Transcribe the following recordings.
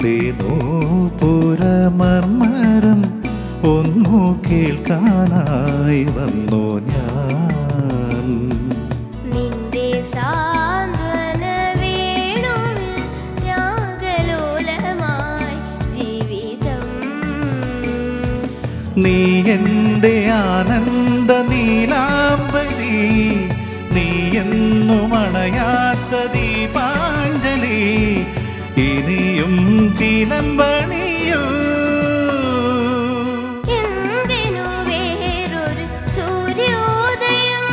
നിന്റെ നൂപുരമർമരം ഒന്നു കേൾക്കാനായി വന്നു ഞാൻ. നിന്റെ സാന്ത്വന വേണുവിൽ രാഗലോലമായി ജീവിതം. നീ എൻ്റെ ആനന്ദ നീലാംബരി, നീ എന്നും അണയാത്ത ദീപാഞ്ജലി, ഇനിയും ചിലമ്പണിയോ. എന്തിനു വേറൊരു സൂര്യോദയം.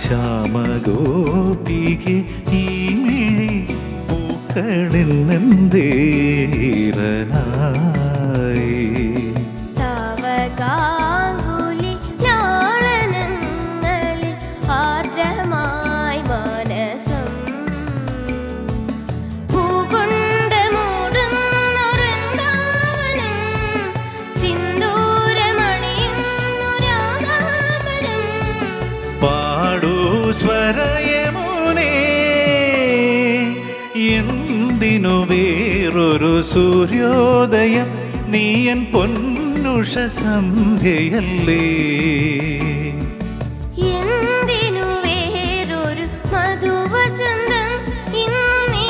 ശ്യാമഗോപികെ ഈ മിഴി പൂക്കളിന്നെന്തേരനായി. തവകാങ്കുലി ലാളനങ്ങളിൽ ആർദ്രമായി മനസം. പൂകൊണ്ട് മൂടുന്നൊരുന്താവനം, സിന്ദൂരമണിയുന്നൊരാകാംബരം. പാടൂ സ്വരയമുനേ, എന്തിനു വേറൊരു സൂര്യോദയം, നീയൻ പൊന്നുഷ സന്ധ്യയല്ലേ. എന്തിനു വേറൊരു മധുവസന്തം, ഇന്നു നീ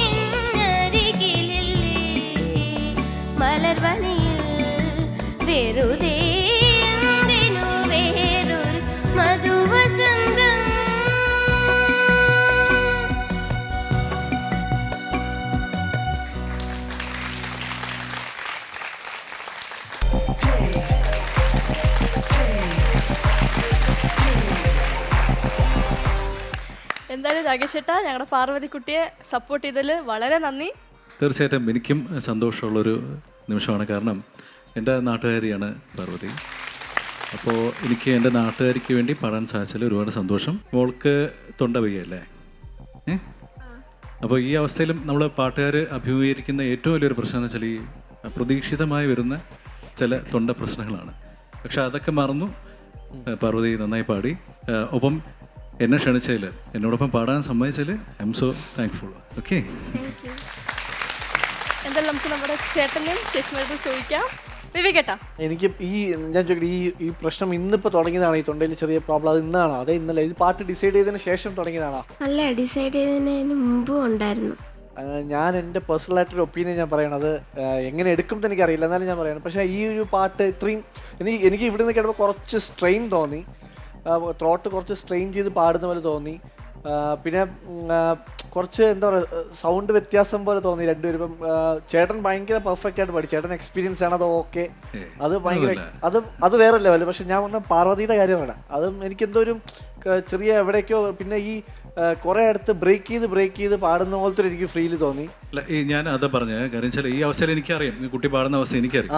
എന്നരികിലില്ലേ. മലർവനയിൽ വെറുതെ എന്തിനു വേറൊരു മധുവസന്തം. എന്തായാലും രാകേഷ് ചേട്ടാ, ഞങ്ങളുടെ പാർവതിക്കുട്ടിയെ സപ്പോർട്ട് ചെയ്തതിൽ വളരെ നന്ദി. തീർച്ചയായിട്ടും എനിക്കും സന്തോഷമുള്ളൊരു നിമിഷമാണ്. കാരണം എൻ്റെ നാട്ടുകാരിയാണ് പാർവതി. അപ്പോൾ എനിക്ക് എൻ്റെ നാട്ടുകാരിക്ക് വേണ്ടി പാടാൻ സാധിച്ചതിൽ ഒരുപാട് സന്തോഷം. മോൾക്ക് തൊണ്ട വയ്യല്ലേ? അപ്പോൾ ഈ അവസ്ഥയിലും നമ്മൾ പാട്ടുകാർ അഭിമുഖീകരിക്കുന്ന ഏറ്റവും വലിയൊരു പ്രശ്നം എന്ന് വെച്ചാൽ ഈ അപ്രതീക്ഷിതമായി വരുന്ന ചില തൊണ്ട പ്രശ്നങ്ങളാണ്. പക്ഷെ അതൊക്കെ മറന്നു പാർവതി നന്നായി പാടി. ഒപ്പം എന്നെ ക്ഷണിച്ചതിൽ, എന്നോടൊപ്പം പാടാൻ സമ്മതിച്ചതിൽ I am so thankful. Okay, എന്തായാലും നമുക്ക് നമ്മുടെ ചേട്ടനെയും ചേച്ചിമാരോട് ചോദിക്കാം. വിവേകേട്ടാ, എനിക്ക് ഞാൻ ചോദിക്കട്ടെ, ഈ പ്രശ്നം ഇന്നിപ്പോൾ തുടങ്ങിയതാണോ? ഈ തൊണ്ടയിൽ ചെറിയ പ്രോബ്ലം അത് ഇന്നാണോ അതേ ഇന്നലെ? ഇത് പാട്ട് ഡിസൈഡ് ചെയ്തതിന് ശേഷം തുടങ്ങിയതാണോ? അല്ല, ഡിസൈഡ് ചെയ്തതിന് മുമ്പും ഉണ്ടായിരുന്നു. ഞാൻ എൻ്റെ പേഴ്സണലായിട്ടൊരു ഒപ്പീനിയൻ ഞാൻ പറയണത്, എങ്ങനെ എടുക്കും എന്ന് എനിക്കറിയില്ല, എന്നാലും ഞാൻ പറയണം. പക്ഷേ ഈ ഒരു പാട്ട് ഇത്രയും എനിക്ക് ഇവിടെ നിന്ന് കേട്ടപ്പോൾ കുറച്ച് സ്ട്രെയിൻ തോന്നി. ത്രോട്ട് കുറച്ച് സ്ട്രെയിൻ ചെയ്ത് പാടുന്ന പോലെ തോന്നി. പിന്നെ കുറച്ച് എന്താ പറയുക, സൗണ്ട് വ്യത്യാസം പോലെ തോന്നി രണ്ടുപേരും. ഇപ്പം ചേട്ടൻ ഭയങ്കര പെർഫെക്റ്റ് ആയിട്ട് പാടി, ചേട്ടൻ എക്സ്പീരിയൻസ് ആണ്, അത് ഓക്കെ, അത് ഭയങ്കര അത് വേറെ ലെവൽ. പക്ഷെ ഞാൻ പറഞ്ഞ പാർവതിയുടെ കാര്യമാണ്, അതും എനിക്കെന്തോ ഒരു ചെറിയ എവിടേക്കോ, പിന്നെ ഈ കുറെ അടുത്ത് ബ്രേക്ക് ചെയ്ത് പാടുന്ന പോലത്തെ എനിക്ക് ഫീൽ തോന്നി. അല്ല, ഞാൻ അതാ പറഞ്ഞത്. കാര്യം വെച്ചാൽ ഈ അവസ്ഥയിൽ എനിക്കറിയാം, കുട്ടി പാടുന്ന അവസ്ഥ എനിക്കറിയാം.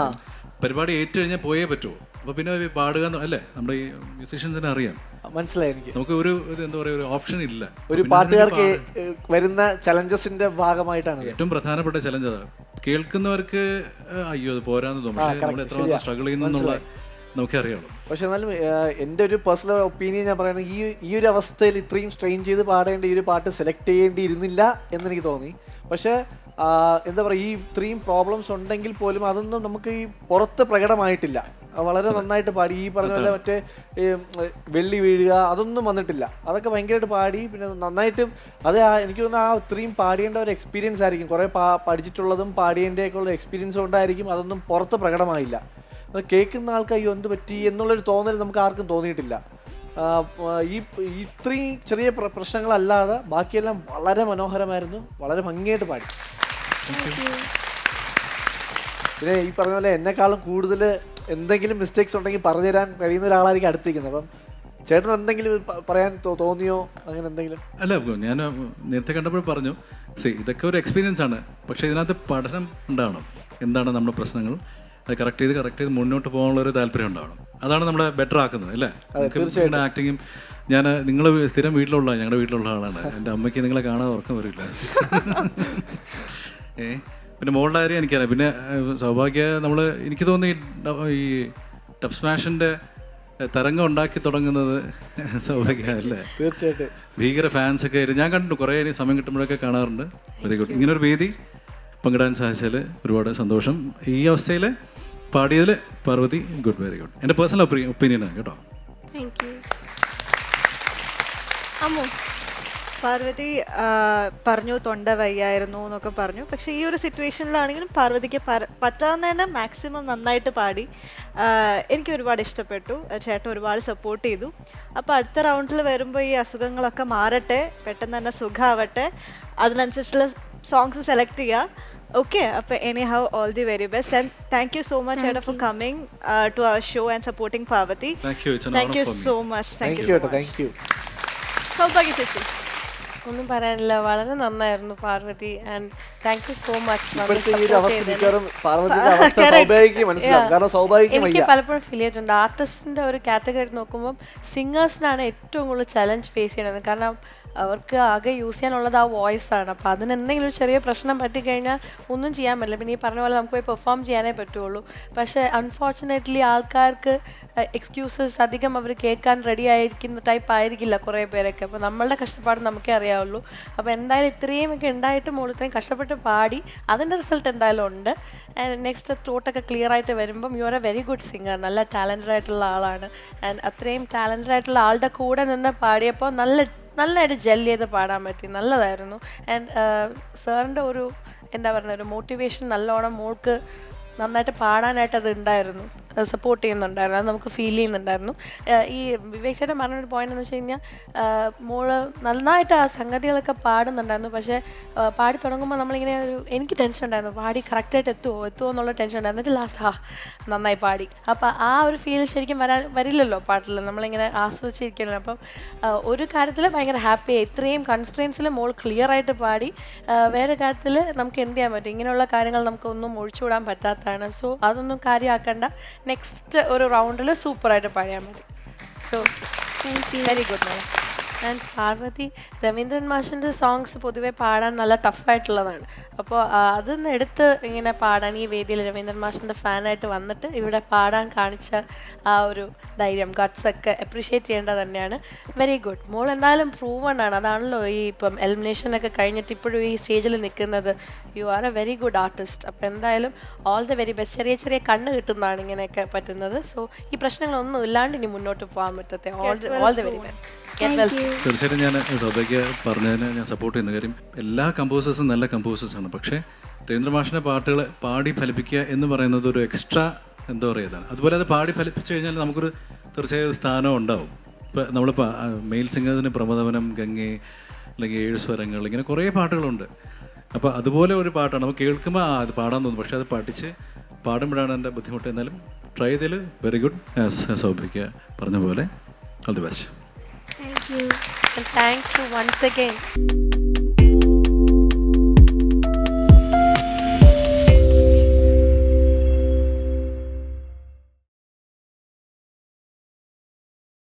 പരിപാടി ഏറ്റു കഴിഞ്ഞാൽ പോയേ പറ്റുമോ? അപ്പോൾ പിന്നെ പാടുക അല്ലേ, നമ്മുടെ ഈ മ്യൂസീഷ്യൻസിനെ അറിയാം. മനസ്സിലായി എനിക്ക്. നമുക്ക് ഒരു എന്താ പറയുക, ഒരു ഓപ്ഷൻ ഇല്ല. ഒരു പാട്ടുകാർക്ക് വരുന്ന ചലഞ്ചസിന്റെ ഭാഗമായിട്ടാണ് ഏറ്റവും പ്രധാനപ്പെട്ട ചലഞ്ച് അതാണ്. കേൾക്കുന്നവർക്ക് അയ്യോ അത് പോരാന്ന് തോന്നും, പക്ഷേ നമ്മൾ എത്രമാത്രം സ്ട്രഗിൾ ചെയ്യുന്നുള്ള നമുക്കറിയാം. പക്ഷെ എന്നാലും എൻ്റെ ഒരു പേഴ്സണൽ ഒപ്പീനിയൻ ഞാൻ പറയുന്നത്, ഈ ഒരു അവസ്ഥയിൽ ഇത്രയും സ്ട്രെയിൻ ചെയ്ത് പാടേണ്ട ഈ ഒരു പാട്ട് സെലക്ട് ചെയ്യേണ്ടിയിരുന്നില്ല എന്നെനിക്ക് തോന്നി. പക്ഷേ എന്താ പറയുക, ഈ ഇത്രയും പ്രോബ്ലംസ് ഉണ്ടെങ്കിൽ പോലും അതൊന്നും നമുക്ക് ഈ പുറത്ത് പ്രകടമായിട്ടില്ല. വളരെ നന്നായിട്ട് പാടി. ഈ പറഞ്ഞ പോലെ മറ്റേ വെള്ളി വീഴുക അതൊന്നും വന്നിട്ടില്ല. അതൊക്കെ ഭയങ്കരമായിട്ട് പാടി. പിന്നെ നന്നായിട്ട് അത് എനിക്ക് തോന്നുന്നു ആ ഇത്രയും പാടിയേണ്ട ഒരു എക്സ്പീരിയൻസ് ആയിരിക്കും. കുറേ പഠിച്ചിട്ടുള്ളതും പാടിയതിൻ്റെയൊക്കെ ഉള്ള എക്സ്പീരിയൻസ് കൊണ്ടായിരിക്കും അതൊന്നും പുറത്ത് പ്രകടമായില്ല. അത് കേൾക്കുന്ന ആൾക്ക് അയ്യോ എന്ത് പറ്റി എന്നുള്ളൊരു തോന്നൽ നമുക്ക് ആർക്കും തോന്നിയിട്ടില്ല. ഈ ഇത്രയും ചെറിയ പ്രശ്നങ്ങളല്ലാതെ ബാക്കിയെല്ലാം വളരെ മനോഹരമായിരുന്നു, വളരെ ഭംഗിയായിട്ട് പാടി. പിന്നെ ഈ പറഞ്ഞ പോലെ എന്നെക്കാളും കൂടുതൽ എന്തെങ്കിലും മിസ്റ്റേക്സ് ഉണ്ടെങ്കിൽ പറഞ്ഞുതരാൻ കഴിയുന്ന ഒരാളായിരിക്കും അടുത്തിരിക്കുന്നത്. അപ്പം ചേട്ടൻ എന്തെങ്കിലും പറയാൻ തോന്നിയോ അങ്ങനെ എന്തെങ്കിലും? അല്ല, ഞാൻ നേരത്തെ കണ്ടപ്പോൾ പറഞ്ഞു, ഇതൊക്കെ ഒരു എക്സ്പീരിയൻസ് ആണ്, പക്ഷേ ഇതിനകത്ത് പഠനം ഉണ്ടാവണം. എന്താണ് നമ്മുടെ പ്രശ്നങ്ങൾ, അത് കറക്റ്റ് ചെയ്ത് മുന്നോട്ട് പോകാനുള്ള ഒരു താല്പര്യം ഉണ്ടാവണം. അതാണ് നമ്മളെ ബെറ്റർ ആക്കുന്നത് അല്ലേ? നിങ്ങളുടെ ആക്ടിങ്ങും ഞാൻ നിങ്ങൾ സ്ഥിരം വീട്ടിലുള്ള ഞങ്ങളുടെ വീട്ടിലുള്ള ആളാണ്. എൻ്റെ അമ്മയ്ക്ക് നിങ്ങളെ കാണാൻ ഉറക്കം വരില്ല. പിന്നെ മോളുടെ കാര്യം എനിക്കറിയാം. പിന്നെ സൗഭാഗ്യ എനിക്ക് തോന്നി ഈ ടബ് സ്മാഷിൻ്റെ തരംഗം ഉണ്ടാക്കി തുടങ്ങുന്നത് സൗഭാഗ്യ അല്ലേ? തീർച്ചയായിട്ടും ഭീകര ഫാൻസൊക്കെ ആയിട്ട് ഞാൻ കണ്ടിട്ടുണ്ട്, കുറേ സമയം കിട്ടുമ്പോഴൊക്കെ കാണാറുണ്ട്. Very good. ഇങ്ങനൊരു വേദി പങ്കിടാൻ സാധിച്ചാൽ ഒരുപാട് സന്തോഷം. ഈ അവസ്ഥയിൽ പാടിയതിൽ പാർവതി ഗുഡ്, വെരി ഗുഡ്. എൻ്റെ പേഴ്സണൽ ഒപ്പീനിയനാണ് കേട്ടോ. Thank you. അമ്മു, പാർവതി പറഞ്ഞു തൊണ്ട വയ്യായിരുന്നു എന്നൊക്കെ പറഞ്ഞു. പക്ഷേ ഈ ഒരു സിറ്റുവേഷനിലാണെങ്കിലും പാർവതിക്ക് പറ്റാവുന്നതന്നെ മാക്സിമം നന്നായിട്ട് പാടി. എനിക്ക് ഒരുപാട് ഇഷ്ടപ്പെട്ടു. ചേട്ടൻ ഒരുപാട് സപ്പോർട്ട് ചെയ്തു. അപ്പോൾ അടുത്ത റൗണ്ടിൽ വരുമ്പോൾ ഈ അസുഖങ്ങളൊക്കെ മാറട്ടെ, പെട്ടെന്ന് തന്നെ സുഖമാവട്ടെ, അതിനനുസരിച്ചുള്ള സോങ്സ് സെലക്ട് ചെയ്യുക. Okay, anyhow, all the very best, and thank you so much, Eda, for coming to our show and supporting Parvati. Thank you. It's an Thank honor you for me. so much. Thank you so much. Thank you. Sowbhagya ചേച്ചി. ഒന്നും പറയാനില്ല, വളരെ നന്നായിരുന്നു Parvathi, and thank you so much. ഇപ്പോഴത്തെ ഈ ഒരു അവസ്ഥ മിക്കവാറും പാർവതിയുടെ അവസ്ഥ സൗഭാഗ്യക്ക് മനസ്സിലാവും. കാരണം സൗഭാഗ്യക്ക് എനിക്ക് വയ്യ. പലപ്പോഴും ഫീൽ ചെയ്തിട്ടുണ്ട്, ആർട്ടിസ്റ്റിന്റെ ഒരു കാറ്റഗറി നോക്കുമ്പോൾ സിംഗേഴ്സിനാണ് ഏറ്റവും കൂടുതൽ ചലഞ്ച് ഫേസ് ചെയ്യണത്. കാരണം അവർക്ക് ആകെ യൂസ് ചെയ്യാനുള്ളത് ആ വോയിസ് ആണ്. അപ്പോൾ അതിന് എന്തെങ്കിലും ഒരു ചെറിയ പ്രശ്നം പറ്റിക്കഴിഞ്ഞാൽ ഒന്നും ചെയ്യാൻ പറ്റില്ല. പിന്നെ ഈ പറഞ്ഞ പോലെ നമുക്ക് പോയി പെർഫോം ചെയ്യാനേ പറ്റുള്ളൂ. പക്ഷേ അൺഫോർച്ചുനേറ്റ്ലി ആൾക്കാർക്ക് എക്സ്ക്യൂസസ് അധികം അവർ കേൾക്കാൻ റെഡി ആയിരിക്കുന്ന ടൈപ്പ് ആയിരിക്കില്ല കുറേ പേരൊക്കെ. അപ്പോൾ നമ്മളുടെ കഷ്ടപ്പാട് നമുക്കേ അറിയാവുള്ളൂ. അപ്പോൾ എന്തായാലും ഇത്രയും ഒക്കെ ഉണ്ടായിട്ട് മോൾ ഇത്രയും കഷ്ടപ്പെട്ട് പാടി, അതിൻ്റെ റിസൾട്ട് എന്തായാലും ഉണ്ട്. ആൻഡ് നെക്സ്റ്റ് ത്രോട്ടൊക്കെ ക്ലിയർ ആയിട്ട് വരുമ്പം you are A very good singer, നല്ല ടാലൻറ്റഡ് ആയിട്ടുള്ള ആളാണ്. ആൻഡ് അത്രയും ടാലൻറ്റഡ് ആയിട്ടുള്ള ആളുടെ കൂടെ നിന്ന് പാടിയപ്പോൾ നല്ലതായിട്ട് ജെൽ ചെയ്ത് പാടാൻ പറ്റി, നല്ലതായിരുന്നു. ആൻഡ് സാറിൻ്റെ ഒരു എന്താ പറയുക, ഒരു മോട്ടിവേഷൻ നല്ലോണം മോൾക്ക് നന്നായിട്ട് പാടാനായിട്ട് അത് ഉണ്ടായിരുന്നു, സപ്പോർട്ട് ചെയ്യുന്നുണ്ടായിരുന്നു, അത് നമുക്ക് ഫീൽ ചെയ്യുന്നുണ്ടായിരുന്നു. ഈ വിവേക് ചേട്ടൻ പറഞ്ഞൊരു പോയിന്റ് എന്ന് വെച്ച് കഴിഞ്ഞാൽ മോള് നന്നായിട്ട് ആ സംഗതികളൊക്കെ പാടുന്നുണ്ടായിരുന്നു. പക്ഷേ പാടി തുടങ്ങുമ്പോൾ നമ്മളിങ്ങനെ എനിക്ക് ടെൻഷൻ ഉണ്ടായിരുന്നു, പാടി കറക്റ്റായിട്ട് എത്തുമോ എന്നുള്ള ടെൻഷൻ ഉണ്ടായിരുന്നു. എന്നിട്ട് ലാസ്റ്റ് നന്നായി പാടി. അപ്പോൾ ആ ഒരു ഫീൽ ശരിക്കും വരില്ലല്ലോ പാട്ടിൽ, നമ്മളിങ്ങനെ ആസ്വദിച്ചിരിക്കണല്ലോ. അപ്പം ഒരു കാര്യത്തിൽ ഭയങ്കര ഹാപ്പിയായി, ഇത്രയും കൺസ്ട്രെയിൻസിൽ മോൾ ക്ലിയർ ആയിട്ട് പാടി. വേറെ കാര്യത്തിൽ നമുക്ക് എന്ത് ചെയ്യാൻ പറ്റും, ഇങ്ങനെയുള്ള കാര്യങ്ങൾ നമുക്കൊന്നും ഒഴിച്ചുവിടാൻ പറ്റാത്ത. സോ അതൊന്നും കാര്യമാക്കണ്ട, നെക്സ്റ്റ് ഒരു റൗണ്ടിൽ സൂപ്പറായിട്ട് പാടിയാൽ മതി. So very good madam. And Parvathi, Raveendran മാഷിൻ്റെ സോങ്സ് പൊതുവെ പാടാൻ നല്ല ടഫായിട്ടുള്ളതാണ്. അപ്പോൾ അതൊന്ന് എടുത്ത് ഇങ്ങനെ പാടാൻ ഈ വേദിയിൽ രവീന്ദ്രൻ മാഷിൻ്റെ ഫാനായിട്ട് വന്നിട്ട് ഇവിടെ പാടാൻ കാണിച്ച ആ ഒരു ധൈര്യം, ഗട്ട്സൊക്കെ അപ്രീഷിയേറ്റ് ചെയ്യേണ്ടത് തന്നെയാണ്. Very good. മോൾ എന്തായാലും പ്രൂവൺ ആണ്. അതാണല്ലോ ഈ ഇപ്പം എലിമിനേഷനൊക്കെ കഴിഞ്ഞിട്ട് ഇപ്പോഴും ഈ സ്റ്റേജിൽ നിൽക്കുന്നത്. You are A very good artist. അപ്പോൾ എന്തായാലും ഓൾ ദ വെരി ബെസ്റ്റ്. ചെറിയ കണ്ണ് കിട്ടുന്നതാണ് ഇങ്ങനെയൊക്കെ പറ്റുന്നത്. സോ ഈ പ്രശ്നങ്ങളൊന്നും ഇല്ലാണ്ട് ഇനി മുന്നോട്ട് പോകാൻ പറ്റത്തെ. All the very best. തീർച്ചയായിട്ടും ഞാൻ സൗഭാഗ്യ പറഞ്ഞതിന് ഞാൻ സപ്പോർട്ട് ചെയ്യുന്ന കാര്യം, എല്ലാ കമ്പോസേഴ്സും നല്ല കമ്പോസേഴ്സാണ്. പക്ഷേ രവീന്ദ്ര മാഷിൻ്റെ പാട്ടുകൾ പാടി ഫലിപ്പിക്കുക എന്ന് പറയുന്നത് ഒരു എക്സ്ട്രാ എന്താ പറയുക, അതുപോലെ അത് പാടി ഫലിപ്പിച്ചു കഴിഞ്ഞാൽ നമുക്കൊരു തീർച്ചയായും സ്ഥാനം ഉണ്ടാവും. ഇപ്പോൾ നമ്മളിപ്പോൾ മെയിൽ സിംഗേഴ്സിന് പ്രമദവനം, ഗംഗെ, അല്ലെങ്കിൽ 7 സ്വരങ്ങൾ, ഇങ്ങനെ കുറേ പാട്ടുകളുണ്ട്. അപ്പോൾ അതുപോലെ ഒരു പാട്ടാണ് നമുക്ക് കേൾക്കുമ്പോൾ അത് പാടാൻ തോന്നും. പക്ഷേ അത് പഠിച്ച് പാടുമ്പോഴാണ് എൻ്റെ ബുദ്ധിമുട്ട്. എന്നാലും ട്രൈ ചെയ്തതിൽ വെരി ഗുഡ്. സൗഭാഗ്യ പറഞ്ഞ പോലെ all the best. Thank you. And thank you once again.